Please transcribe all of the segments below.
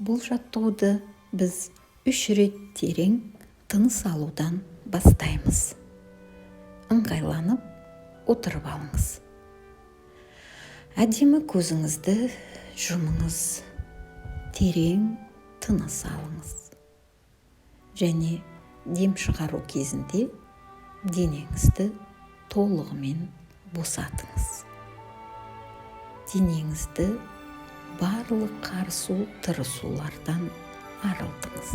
Бұл жаттығуды біз 3 рет терең тыныс алудан бастаймыз. Ыңғайланып отырып алыңыз. Әдемі көзіңізді жұмыңыз, терең тыныс алыңыз. Және дем шығару кезінде денеңізді толығымен босатыңыз. Денеңізді барлық қарысу тырысулардан арылтыңыз.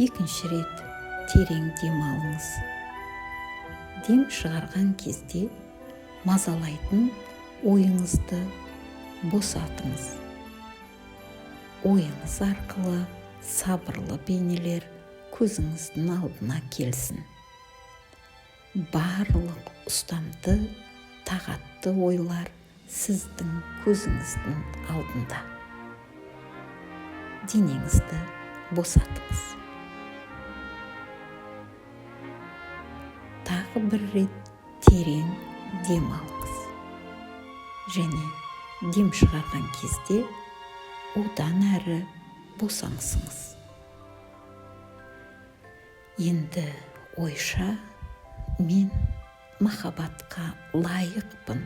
Екінші рет терең дем алыңыз. Дем шығарған кезде мазалайтын ойыңызды босатыңыз. Ойыңыз арқылы сабырлы бейнелер көзіңіздің алдына келсін. Барлық ұстамды, тағатты ойлар сіздің көзіңіздің алдында. Денеңізді босатыңыз. Тағы бір рет терең дем алыңыз. Және дем шығарған кезде одан әрі босаңсыңыз. Енді ойша мен махаббатқа лайықпын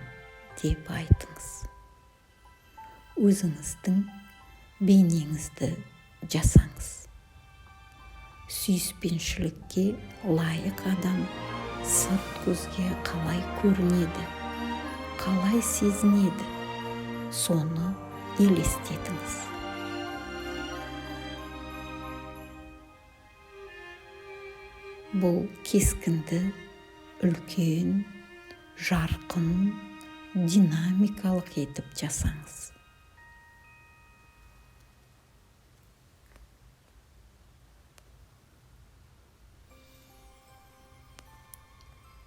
деп айтыңыз. Өзіңіздің бейнеңізді жасаңыз. Сүйіспеншілікке лайық адам сырт көзге қалай көрінеді, қалай сезінеді, соны елестетіңіз. Бұл кескінді үлкен, жарқын, динамикалық етіп жасаңыз.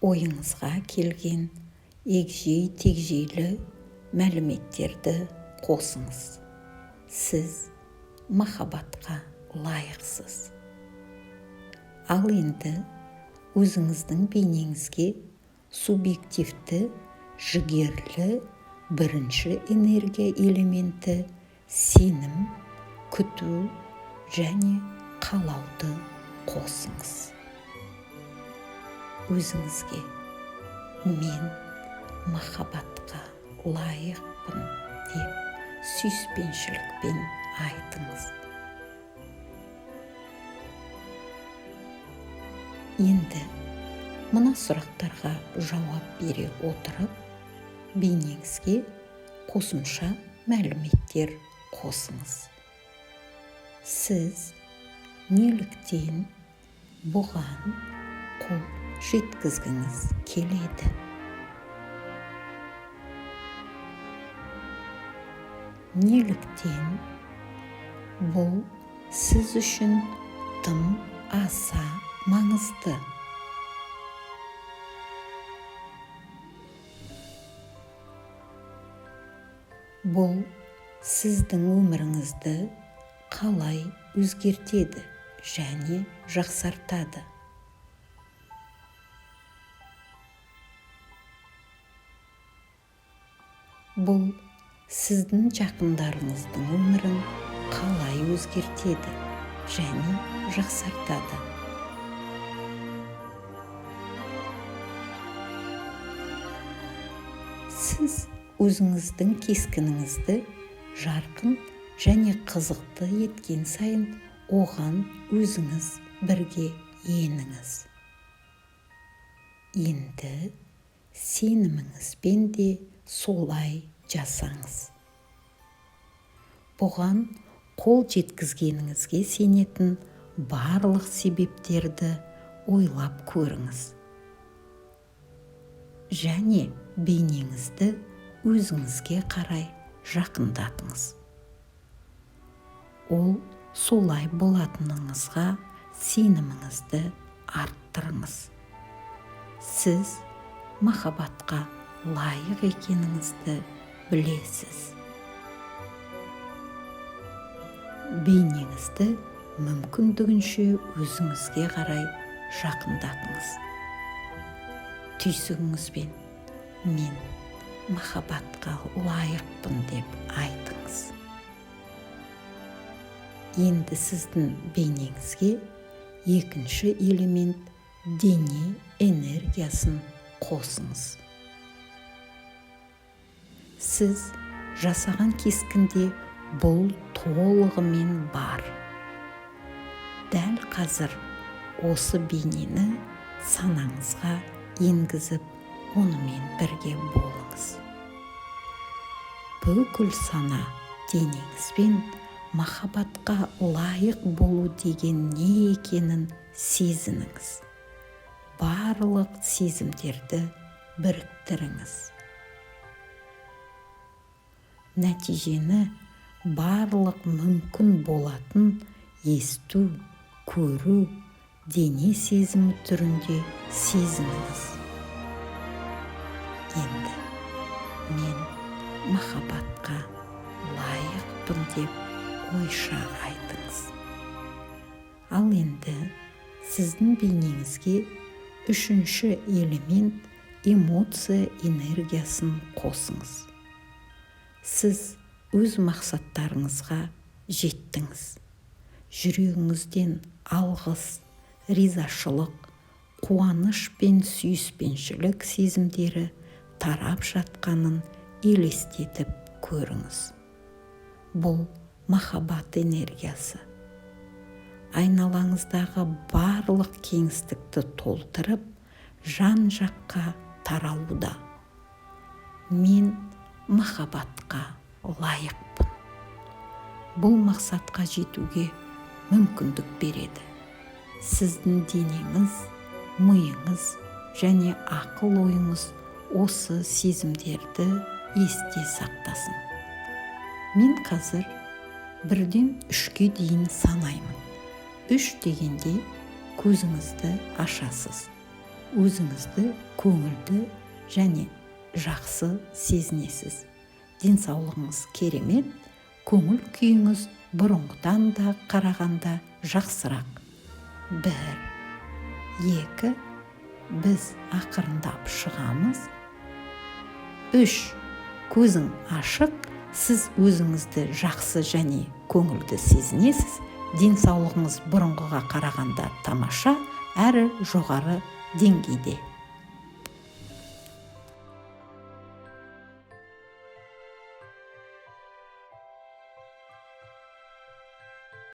Ойыңызға келген егжей-тегжейлі мәліметтерді қосыңыз. Сіз махаббатқа лайықсыз. Ал енді өзіңіздің бейнеңізге субъективті, жігерлі бірінші энергия элементі сенім, күту және қалауды қосыңыз. Өзіңізге мен махаббатқа лайықпын деп сүйіспеншілікпен айтыңыз. Енді мына сұрақтарға жауап бере отырып, бейнеңізге қосымша мәліметтер қосыңыз. Сіз неліктен бұған қол жеткізгіңіз келеді? Неліктен бұл сіз үшін тым аса маңызды? Бұл сіздің өміріңізді қалай өзгертеді және жақсартады? Бұл сіздің жақындарыңыздың өмірін қалай өзгертеді және жақсартады? Сіз өзіңіздің кескініңізді жарқын және қызықты еткен сайын оған өзіңіз бірге еніңіз. Енді сеніміңізбен де солай жасаңыз. Бұған қол жеткізгеніңізге сенетін барлық себептерді ойлап көріңіз. Және бейнеңізді өзіңізге қарай жақындатыңыз. Ол солай болатыныңызға сеніміңізді арттырыңыз. Сіз махаббатқа лайық екеніңізді білесіз. Бейнеңізді мүмкіндігінше өзіңізге қарай жақындатыңыз. Түйсігіңізбен мен махаббатқа лайықпын деп айтыңыз. Енді сіздің бейнеңізге екінші элемент дене энергиясын қосыңыз. Сіз жасаған кескінде бұл толығымен бар. Дәл қазір осы бейнені санаңызға енгізіп, онымен бірге болыңыз. Бүкіл сана денеңізбен махаббатқа лайық болу деген не екенін сезініңіз. Барлық сезімдерді біріктіріңіз. Нәтижені барлық мүмкін болатын есту, көру, дене сезімі түрінде сезініңіз. Енді мен махаббатқа лайықпын деп ойша айтыңыз. Ал енді сіздің бейнеңізге үшінші элемент эмоция энергиясын қосыңыз. Сіз өз мақсаттарыңызға жеттіңіз. Жүрегіңізден алғыс, ризашылық, қуаныш пен сүйіспеншілік сезімдері тарап жатқанын елестетіп көріңіз. Бұл махаббат энергиясы. Айналаңыздағы барлық кеңістікті толтырып, жан жаққа таралуда. Мен махаббатқа лайықпын. Бұл мақсатқа жетуге мүмкіндік береді. Сіздің денеңіз, миыңыз және ақыл ойыңыз осы сезімдерді есте сақтасын. Мен қазір 1-ден 3-ке дейін санаймын. 3 дегенде көзіңізді ашасыз. Өзіңізді көңілді және жақсы сезінесіз. Денсаулығыңыз керемет, көңіл күйіңіз бұрынғыдан да қарағанда жақсырақ. 1, 2, біз ақырындап шығамыз. 3, көзің ашық, сіз өзіңізді жақсы және көңілді сезінесіз. Денсаулығыңыз бұрынғыға қарағанда тамаша, әрі жоғары деңгейде.